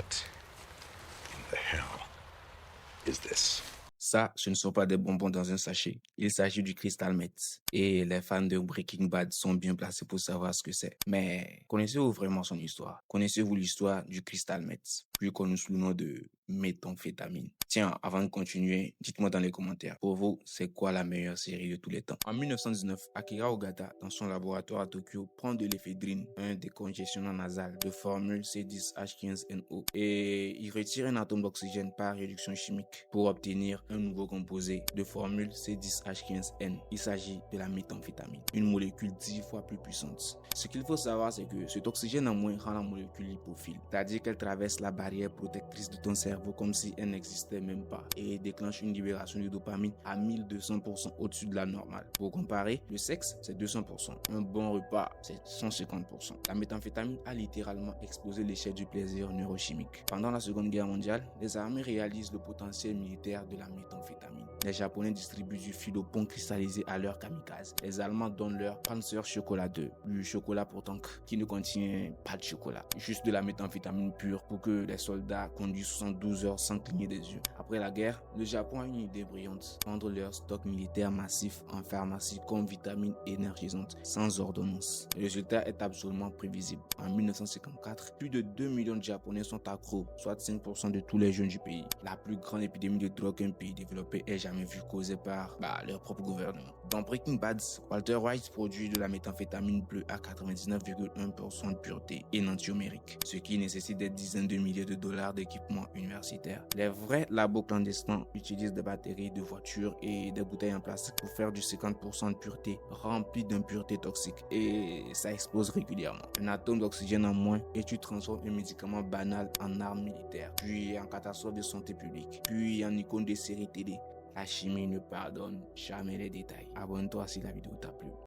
What in the hell is this? Ça, ce ne sont pas des bonbons dans un sachet. Il s'agit du Crystal Meth. Et les fans de Breaking Bad sont bien placés pour savoir ce que c'est. Mais connaissez-vous vraiment son histoire? Connaissez-vous l'histoire du Crystal Meth, plus connu sous le nom de méthamphétamine? Tiens, avant de continuer, dites-moi dans les commentaires, pour vous, c'est quoi la meilleure série de tous les temps? En 1919, Akira Ogata, dans son laboratoire à Tokyo, prend de l'éphédrine, un décongestionnant nasal de formule C10H15NO, et il retire un atome d'oxygène par réduction chimique pour obtenir un nouveau composé de formule C10H15N. Il s'agit de la méthamphétamine, une molécule 10 fois plus puissante. Ce qu'il faut savoir, c'est que cet oxygène en moins rend la molécule lipophile, c'est-à-dire qu'elle traverse la barrière protectrice de ton cerveau comme si elle n'existait même pas et déclenche une libération de dopamine à 1200% au-dessus de la normale. Pour comparer, le sexe, c'est 200%. Un bon repas, c'est 150%. La méthamphétamine a littéralement explosé l'échelle du plaisir neurochimique. Pendant la Seconde Guerre mondiale, les armées réalisent le potentiel militaire de la méthamphétamine. Les Japonais distribuent du phylopon cristallisé à leurs kamikazes. Les Allemands donnent leur Panzer Chocolat 2, du chocolat pour tank, qui ne contient pas de chocolat, juste de la méthamphétamine pure pour que les soldats conduisent 72 heures sans cligner des yeux. Après la guerre, le Japon a une idée brillante: vendre leur stock militaire massif en pharmacie comme vitamine énergisante, sans ordonnance. Le résultat est absolument prévisible. En 1954, plus de 2 millions de Japonais sont accros, soit 5% de tous les jeunes du pays. La plus grande épidémie de drogue qu'un pays développé ait jamais vue, causée par leur propre gouvernement. Dans Breaking Bad, Walter White produit de la méthamphétamine bleue à 99,1% de pureté énantiomérique, ce qui nécessite des dizaines de milliers de dollars d'équipements universitaires. Les vrais labos clandestins utilisent des batteries de voitures et des bouteilles en plastique pour faire du 50% de pureté rempli d'impuretés toxiques, et ça explose régulièrement. Un atome d'oxygène en moins et tu transformes un médicament banal en arme militaire, puis en catastrophe de santé publique, puis en icône de série télé. La chimie ne pardonne jamais les détails. Abonne-toi si la vidéo t'a plu.